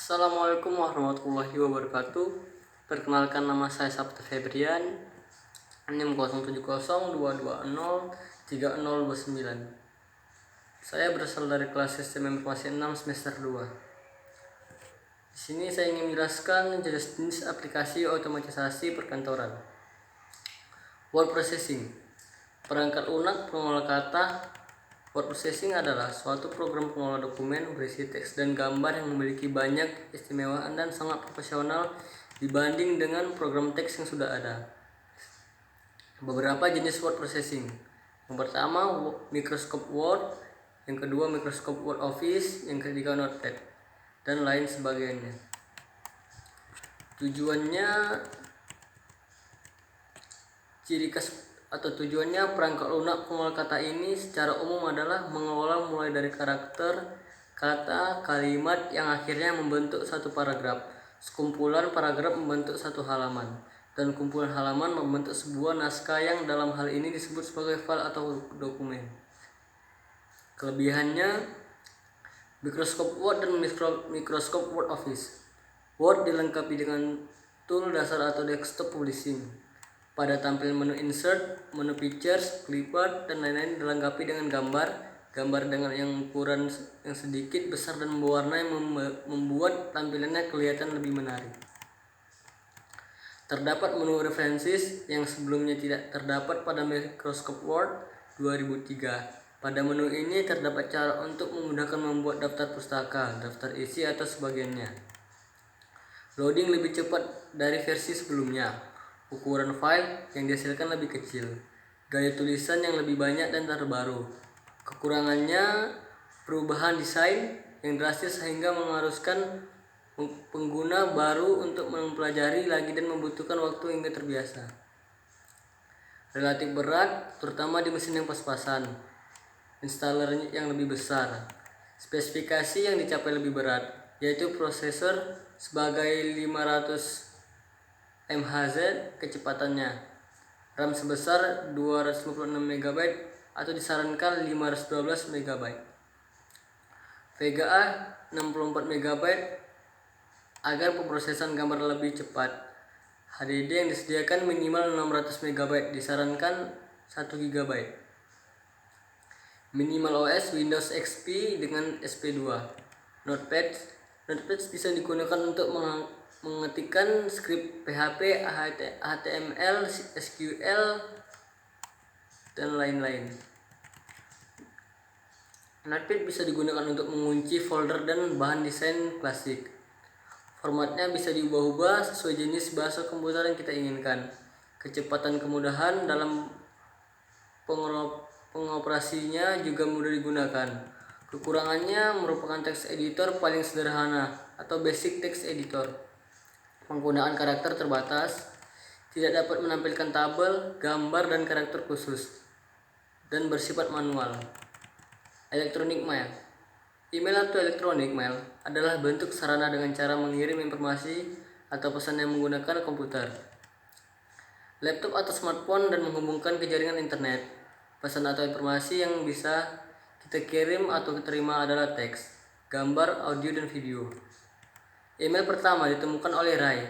Assalamualaikum warahmatullahi wabarakatuh. Perkenalkan, nama saya Sabtu Febrian, NIM 0702203029. Saya berasal dari kelas Sistem Informasi 6 semester 2. Di sini saya ingin menjelaskan jenis aplikasi otomatisasi perkantoran. Word processing. Perangkat lunak pengolah kata. Word processing adalah suatu program pengolah dokumen berisi teks dan gambar yang memiliki banyak keistimewaan dan sangat profesional dibanding dengan program teks yang sudah ada. Beberapa jenis word processing. Yang pertama, Microsoft Word. Yang kedua, Microsoft Word Office. Yang ketiga, Notepad, dan lain sebagainya. Tujuannya perangkat lunak pengolah kata ini secara umum adalah mengolah mulai dari karakter, kata, kalimat yang akhirnya membentuk satu paragraf. Sekumpulan paragraf membentuk satu halaman, dan kumpulan halaman membentuk sebuah naskah yang dalam hal ini disebut sebagai file atau dokumen. Kelebihannya, Microsoft Word dan Microsoft Word Office. Word dilengkapi dengan tool dasar atau desktop publishing. Pada tampilan menu insert, menu pictures, clipboard, dan lain-lain dilengkapi dengan gambar dengan yang ukuran yang sedikit besar dan berwarna yang membuat tampilannya kelihatan lebih menarik. Terdapat menu references yang sebelumnya tidak terdapat pada Microsoft Word 2003. Pada menu ini terdapat cara untuk memudahkan membuat daftar pustaka, daftar isi, atau sebagainya. Loading lebih cepat dari versi sebelumnya. Ukuran file yang dihasilkan lebih kecil. Gaya tulisan yang lebih banyak dan terbaru. Kekurangannya, perubahan desain yang drastis sehingga mengharuskan pengguna baru untuk mempelajari lagi dan membutuhkan waktu hingga terbiasa. Relatif berat, terutama di mesin yang pas-pasan. Installer yang lebih besar. Spesifikasi yang dicapai lebih berat, yaitu prosesor sebagai 500 MHz kecepatannya, RAM sebesar 256 MB atau disarankan 512 MB, VGA 64 MB agar pemrosesan gambar lebih cepat. HDD yang disediakan minimal 600 MB, disarankan 1 GB. Minimal OS Windows XP dengan SP2. Notepad bisa digunakan untuk mengetikkan skrip PHP, HTML, SQL, dan lain-lain. Notepad bisa digunakan untuk mengunci folder dan bahan desain klasik. Formatnya bisa diubah-ubah sesuai jenis bahasa komputer yang kita inginkan. Kecepatan kemudahan dalam pengoperasinya juga mudah digunakan. Kekurangannya merupakan text editor paling sederhana atau basic text editor. Penggunaan karakter terbatas, tidak dapat menampilkan tabel, gambar, dan karakter khusus, dan bersifat manual. Electronic mail. Email atau electronic mail adalah bentuk sarana dengan cara mengirim informasi atau pesan yang menggunakan komputer, laptop atau smartphone dan menghubungkan ke jaringan internet. Pesan atau informasi yang bisa kita kirim atau terima adalah teks, gambar, audio, dan video. Email pertama ditemukan oleh Ray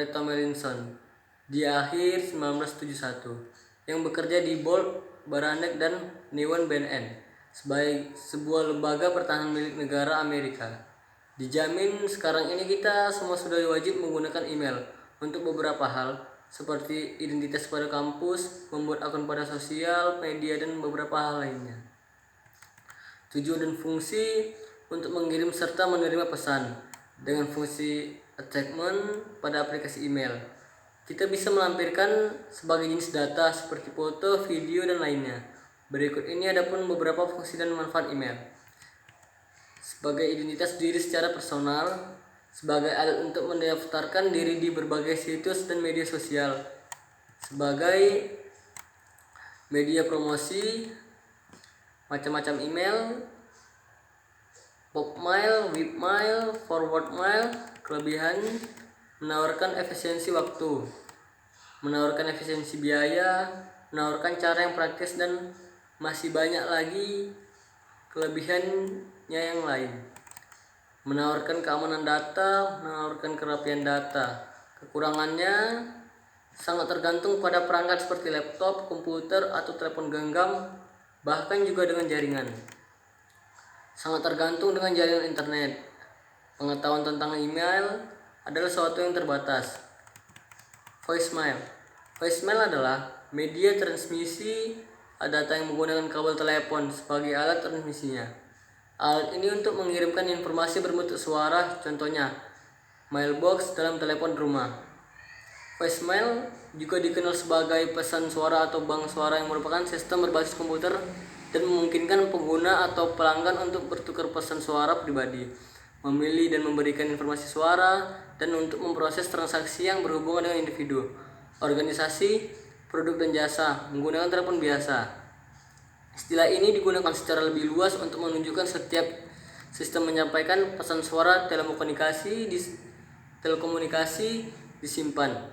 Tomlinson di akhir 1971 yang bekerja di Bolt, Baranek, dan Newen BNN sebagai sebuah lembaga pertahanan milik negara Amerika. Dijamin sekarang ini kita semua sudah wajib menggunakan email untuk beberapa hal seperti identitas pada kampus, membuat akun pada sosial media, dan beberapa hal lainnya. Tujuan dan fungsi untuk mengirim serta menerima pesan. Dengan fungsi attachment pada aplikasi email, kita bisa melampirkan sebagai jenis data seperti foto, video, dan lainnya. Berikut ini adapun beberapa fungsi dan manfaat email. Sebagai identitas diri secara personal, sebagai alat untuk mendaftarkan diri di berbagai situs dan media sosial, sebagai media promosi, macam-macam email, pop mail, web mail, forward mail. Kelebihan, menawarkan efisiensi waktu, menawarkan efisiensi biaya, menawarkan cara yang praktis, dan masih banyak lagi kelebihannya yang lain. menawarkan keamanan data, menawarkan kerapian data. Kekurangannya sangat tergantung pada perangkat seperti laptop, komputer, atau telepon genggam, bahkan juga dengan jaringan. Sangat tergantung dengan jaringan internet. Pengetahuan tentang email adalah sesuatu yang terbatas. Voicemail. Voicemail adalah media transmisi data yang menggunakan kabel telepon sebagai alat transmisinya. Alat ini untuk mengirimkan informasi berbentuk suara, contohnya mailbox dalam telepon rumah. Voicemail juga dikenal sebagai pesan suara atau bank suara yang merupakan sistem berbasis komputer dan memungkinkan pengguna atau pelanggan untuk bertukar pesan suara pribadi, memilih dan memberikan informasi suara, dan untuk memproses transaksi yang berhubungan dengan individu, organisasi, produk dan jasa menggunakan telepon biasa. Istilah ini digunakan secara lebih luas untuk menunjukkan setiap sistem menyampaikan pesan suara telekomunikasi disimpan,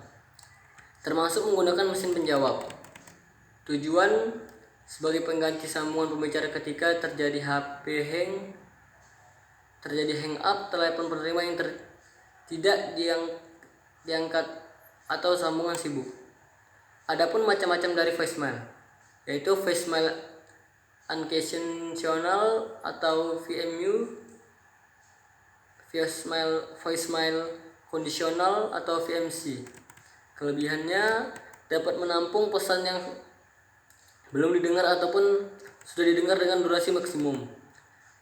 termasuk menggunakan mesin penjawab. Tujuan sebagai pengganti sambungan pembicara ketika terjadi hang up telepon penerima yang tidak diangkat atau sambungan sibuk. Adapun macam-macam dari voicemail, yaitu voicemail unconditional atau VMU, voicemail conditional atau VMC. Kelebihannya dapat menampung pesan yang belum didengar ataupun sudah didengar dengan durasi maksimum.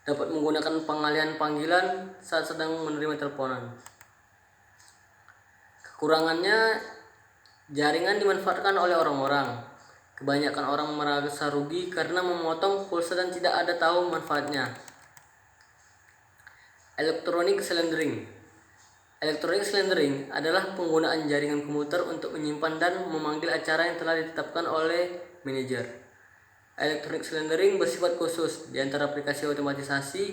Dapat menggunakan pengalihan panggilan saat sedang menerima teleponan. Kekurangannya, jaringan dimanfaatkan oleh orang-orang. Kebanyakan orang merasa rugi karena memotong pulsa dan tidak ada tahu manfaatnya. Electronic slendering. Electronic slendering adalah penggunaan jaringan komputer untuk menyimpan dan memanggil acara yang telah ditetapkan oleh manajer. Electronic slendering bersifat khusus. Di antara aplikasi otomatisasi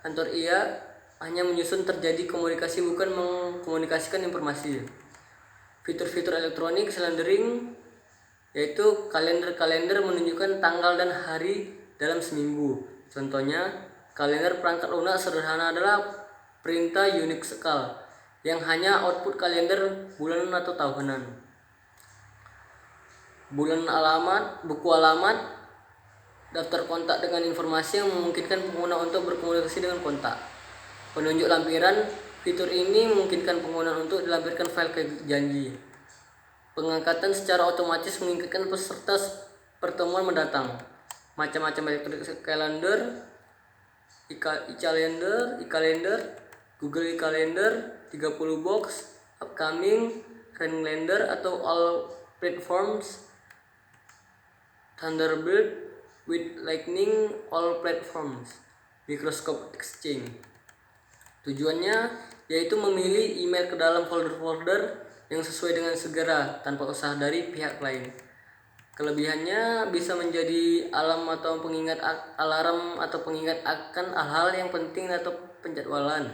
kantor hanya menyusun terjadi komunikasi, bukan mengkomunikasikan informasi. Fitur-fitur elektronik slendering yaitu kalender menunjukkan tanggal dan hari dalam seminggu. Contohnya, kalender perangkat lunak sederhana adalah perintah Unix-kal yang hanya output kalender bulanan atau tahunan. Buku alamat, daftar kontak dengan informasi yang memungkinkan pengguna untuk berkomunikasi dengan kontak. Penunjuk lampiran, fitur ini memungkinkan pengguna untuk dilampirkan file janji. Pengangkatan secara otomatis mengingatkan peserta pertemuan mendatang. Macam-macam elektronik kalender, e-kalender, Google e-kalender, 30 box, upcoming, calendar atau all platforms, Thunderbird with Lightning, all platforms, Microsoft Exchange. Tujuannya yaitu memilih email ke dalam folder-folder yang sesuai dengan segera tanpa usaha dari pihak lain. Kelebihannya bisa menjadi alarm atau pengingat akan hal-hal yang penting atau penjadwalan,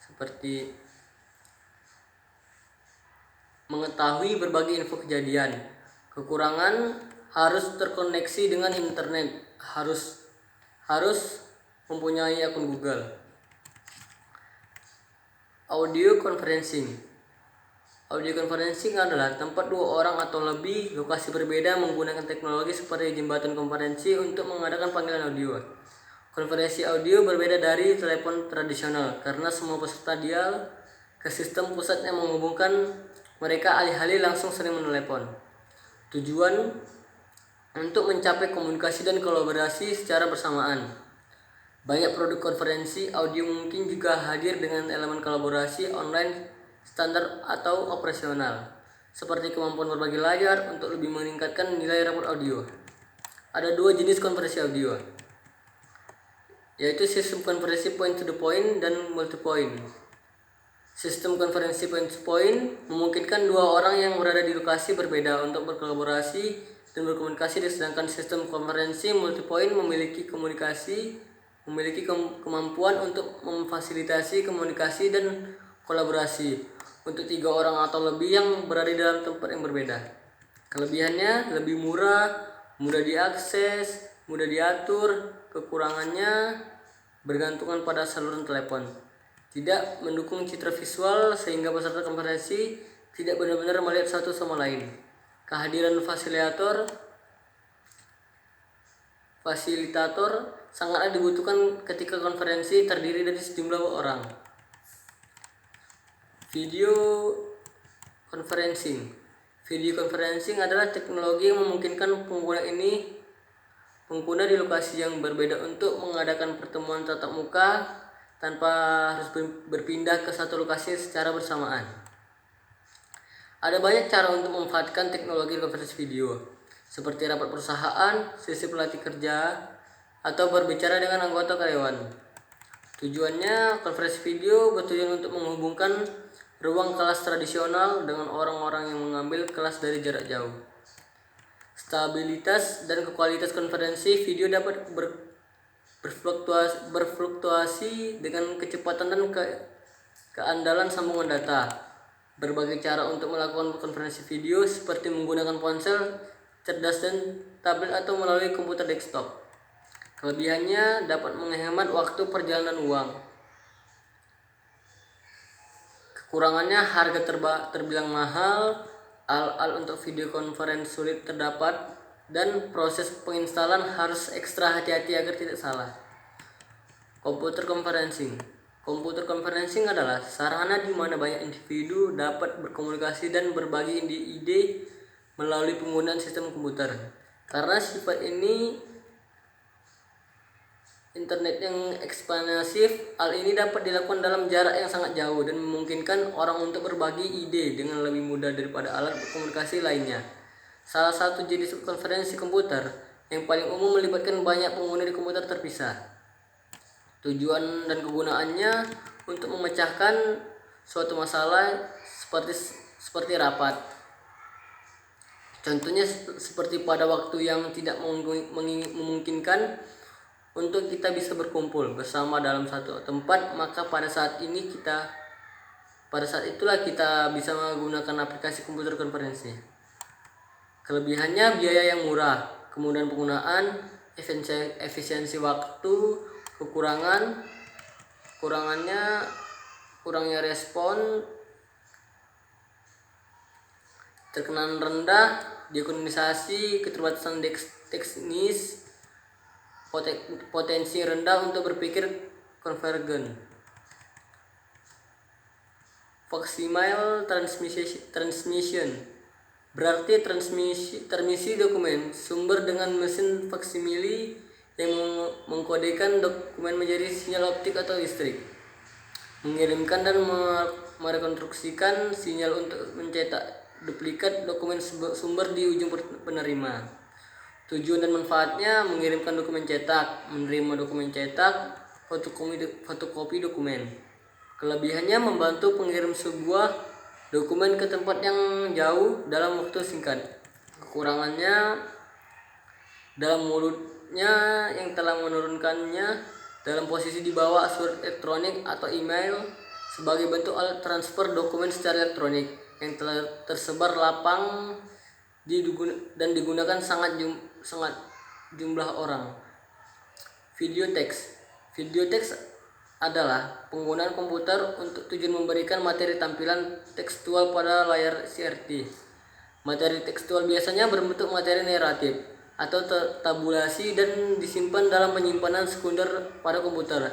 seperti mengetahui berbagai info kejadian. Kekurangan, harus terkoneksi dengan internet, harus mempunyai akun Google. Audio conferencing adalah tempat dua orang atau lebih lokasi berbeda menggunakan teknologi seperti jembatan konferensi untuk mengadakan panggilan audio. Konferensi audio berbeda dari telepon tradisional karena semua peserta dial ke sistem pusat yang menghubungkan mereka, alih-alih langsung sering menelepon. Tujuan untuk mencapai komunikasi dan kolaborasi secara bersamaan. Banyak produk konferensi audio mungkin juga hadir dengan elemen kolaborasi online standar atau operasional, seperti kemampuan berbagi layar untuk lebih meningkatkan nilai rapor audio. Ada dua jenis konferensi audio, yaitu sistem konferensi point to the point dan multi-point. Sistem konferensi point to point memungkinkan dua orang yang berada di lokasi berbeda untuk berkolaborasi dan berkomunikasi, sedangkan sistem konferensi multi-point memiliki kemampuan untuk memfasilitasi komunikasi dan kolaborasi untuk 3 orang atau lebih yang berada di dalam tempat yang berbeda. Kelebihannya lebih murah, mudah diakses, mudah diatur. Kekurangannya bergantungan pada saluran telepon. tidak mendukung citra visual sehingga peserta konferensi tidak benar-benar melihat satu sama lain. Kehadiran fasilitator sangatlah dibutuhkan ketika konferensi terdiri dari sejumlah orang. Video conferencing. Video conferencing adalah teknologi yang memungkinkan pengguna di lokasi yang berbeda untuk mengadakan pertemuan tatap muka tanpa harus berpindah ke satu lokasi secara bersamaan. Ada banyak cara untuk memanfaatkan teknologi konferensi video, seperti rapat perusahaan, sesi pelatih kerja, atau berbicara dengan anggota karyawan. Tujuannya, konferensi video bertujuan untuk menghubungkan ruang kelas tradisional dengan orang-orang yang mengambil kelas dari jarak jauh. Stabilitas dan kualitas konferensi video dapat berfluktuasi dengan kecepatan dan keandalan sambungan data. Berbagai cara untuk melakukan konferensi video seperti menggunakan ponsel cerdas dan tablet atau melalui komputer desktop. Kelebihannya dapat menghemat waktu perjalanan uang. Kekurangannya harga terbilang mahal, alat untuk video conference sulit terdapat, dan proses penginstalan harus ekstra hati-hati agar tidak salah. Computer conferencing. Computer conferencing adalah sarana di mana banyak individu dapat berkomunikasi dan berbagi ide melalui penggunaan sistem komputer. Karena sifat ini internet yang ekspansif, hal ini dapat dilakukan dalam jarak yang sangat jauh dan memungkinkan orang untuk berbagi ide dengan lebih mudah daripada alat komunikasi lainnya. Salah satu jenis konferensi komputer yang paling umum melibatkan banyak pengguna di komputer terpisah. Tujuan dan kegunaannya untuk memecahkan suatu masalah seperti rapat. Contohnya seperti pada waktu yang tidak memungkinkan untuk kita bisa berkumpul bersama dalam satu tempat, maka pada saat itulah kita bisa menggunakan aplikasi komputer konferensi. Kelebihannya biaya yang murah, kemudahan penggunaan, efisiensi waktu. Kurangnya respon, terkenaan rendah, dekonisasi, keterbatasan teknis, potensi rendah untuk berpikir konvergen. Facsimile transmission berarti transmisi dokumen sumber dengan mesin faksimili yang mengkodekan dokumen menjadi sinyal optik atau listrik, mengirimkan dan merekonstruksikan sinyal untuk mencetak duplikat dokumen sumber di ujung penerima. Tujuan dan manfaatnya mengirimkan dokumen cetak, menerima dokumen cetak, fotokopi dokumen. Kelebihannya membantu pengirim sebuah dokumen ke tempat yang jauh dalam waktu singkat. Kekurangannya dalam mulutnya yang telah menurunkannya dalam posisi di bawah surat elektronik atau email sebagai bentuk alat transfer dokumen secara elektronik yang telah tersebar lapang dan digunakan sangat jumlah orang. Video teks adalah penggunaan komputer untuk tujuan memberikan materi tampilan tekstual pada layar CRT. Materi tekstual biasanya berbentuk materi naratif atau tabulasi dan disimpan dalam penyimpanan sekunder pada komputer.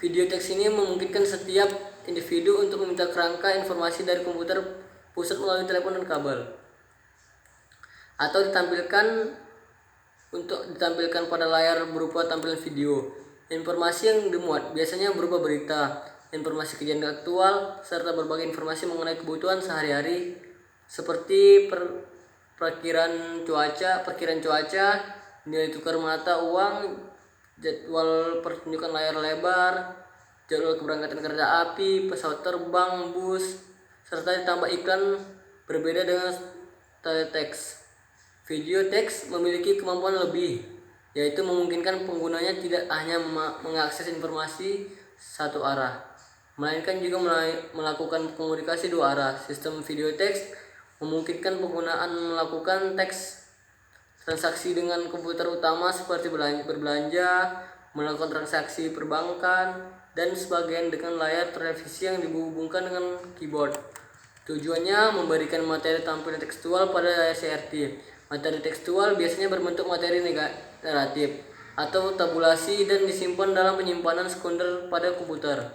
Video teks ini memungkinkan setiap individu untuk meminta kerangka informasi dari komputer pusat melalui telepon dan kabel, atau ditampilkan pada layar berupa tampilan video. Informasi yang dimuat biasanya berupa berita, informasi kejadian aktual, serta berbagai informasi mengenai kebutuhan sehari-hari seperti perkiraan cuaca, nilai tukar mata uang, jadwal pertunjukan layar lebar, jadwal keberangkatan kereta api, pesawat terbang, bus, serta ditambah iklan. Berbeda dengan teleteks, video teks memiliki kemampuan lebih, yaitu memungkinkan penggunanya tidak hanya mengakses informasi satu arah, melainkan juga melakukan komunikasi dua arah. Sistem video teks memungkinkan penggunaan melakukan teks transaksi dengan komputer utama seperti berbelanja, melakukan transaksi perbankan, dan sebagian dengan layar televisi yang dihubungkan dengan keyboard. Tujuannya memberikan materi tampilan tekstual pada layar CRT. Materi tekstual biasanya berbentuk materi naratif atau tabulasi dan disimpan dalam penyimpanan sekunder pada komputer.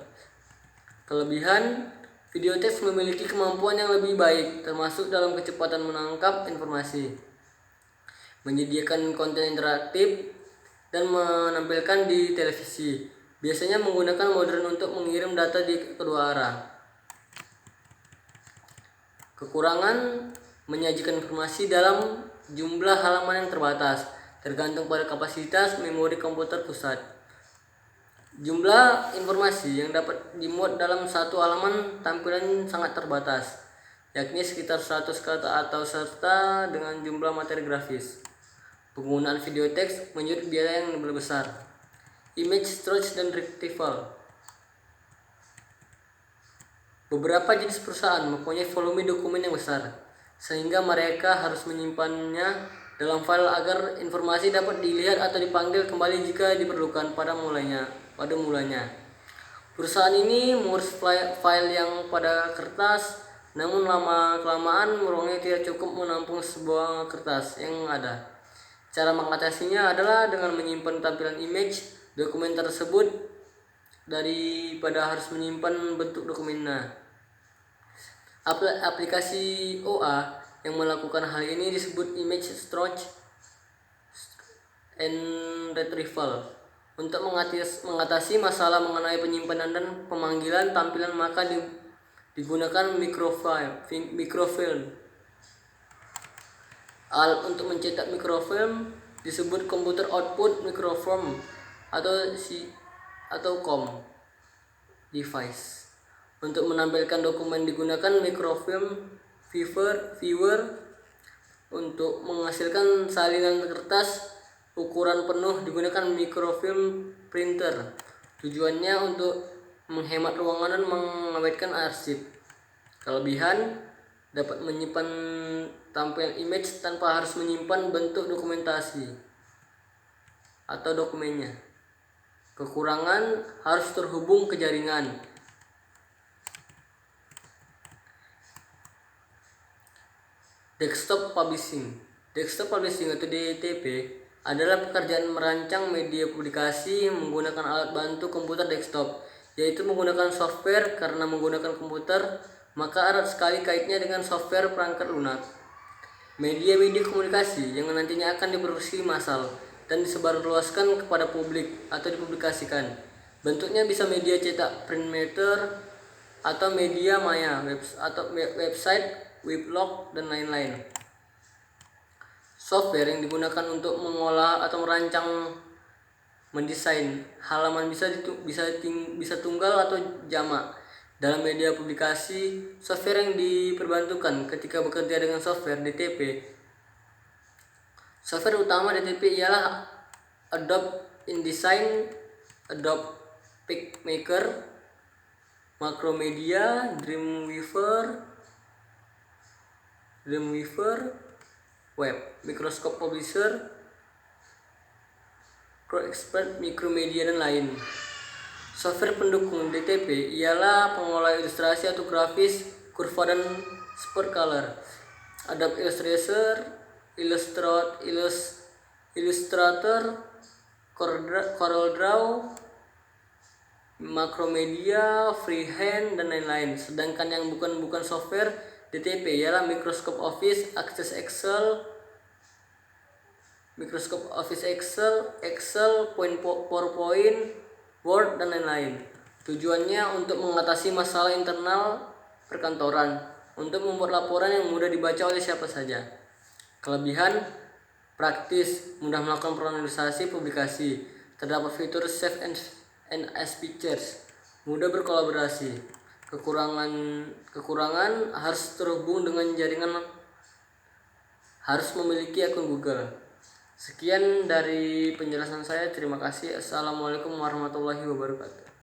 Kelebihan, video teks memiliki kemampuan yang lebih baik, termasuk dalam kecepatan menangkap informasi, menyediakan konten interaktif, dan menampilkan di televisi. Biasanya menggunakan modem untuk mengirim data di kedua arah. Kekurangan, menyajikan informasi dalam jumlah halaman yang terbatas, tergantung pada kapasitas memori komputer pusat. Jumlah informasi yang dapat dimuat dalam satu halaman tampilan sangat terbatas, yakni sekitar 100 kata atau serta dengan jumlah materi grafis. Penggunaan video teks menyedot biaya yang lebih besar. Image storage dan retrieval. Beberapa jenis perusahaan mempunyai volume dokumen yang besar, sehingga mereka harus menyimpannya dalam file agar informasi dapat dilihat atau dipanggil kembali jika diperlukan pada mulanya. Perusahaan ini mengurus file yang pada kertas, namun lama-kelamaan ruangnya tidak cukup menampung sebuah kertas yang ada. Cara mengatasinya adalah dengan menyimpan tampilan image dokumen tersebut daripada harus menyimpan bentuk dokumennya. Aplikasi OA yang melakukan hal ini disebut image storage and retrieval. Untuk mengatasi masalah mengenai penyimpanan dan pemanggilan tampilan, maka digunakan microfilm. Alat untuk mencetak microfilm disebut computer output microfilm atau COM device. Untuk menampilkan dokumen digunakan microfilm viewer. Untuk menghasilkan salinan kertas ukuran penuh digunakan microfilm printer. Tujuannya untuk menghemat ruangan dan mengawetkan arsip. Kelebihan, dapat menyimpan tampilan image tanpa harus menyimpan bentuk dokumentasi atau dokumennya. Kekurangan, harus terhubung ke jaringan. Desktop publishing atau DTP adalah pekerjaan merancang media publikasi menggunakan alat bantu komputer desktop, yaitu menggunakan software. Karena menggunakan komputer, maka erat sekali kaitnya dengan software perangkat lunak. Media komunikasi yang nantinya akan diproduksi massal dan disebarluaskan kepada publik atau dipublikasikan. Bentuknya bisa media cetak, print matter, atau media maya, website, weblog, dan lain-lain. Software yang digunakan untuk mengolah atau merancang, mendesain halaman bisa tunggal atau jamak. Dalam media publikasi, software yang diperbantukan ketika bekerja dengan software DTP. Software utama DTP ialah Adobe InDesign, Adobe PicMaker, Macromedia, Dreamweaver Web, Microsoft Publisher, Expert, Micromedia, dan lain. Software pendukung DTP ialah pengolah ilustrasi atau grafis, kurva, dan spot color. Adobe Illustrator, CorelDRAW, Macromedia, Freehand, dan lain-lain. Sedangkan yang bukan software DTP ialah Microsoft Office, Access Excel, PowerPoint, Word, dan lain-lain. Tujuannya untuk mengatasi masalah internal perkantoran, untuk membuat laporan yang mudah dibaca oleh siapa saja. Kelebihan, praktis, mudah melakukan penulisan publikasi. Terdapat fitur save and as pictures, mudah berkolaborasi. Kekurangan, harus terhubung dengan jaringan, harus memiliki akun Google. Sekian dari penjelasan saya. Terima kasih. Assalamualaikum warahmatullahi wabarakatuh.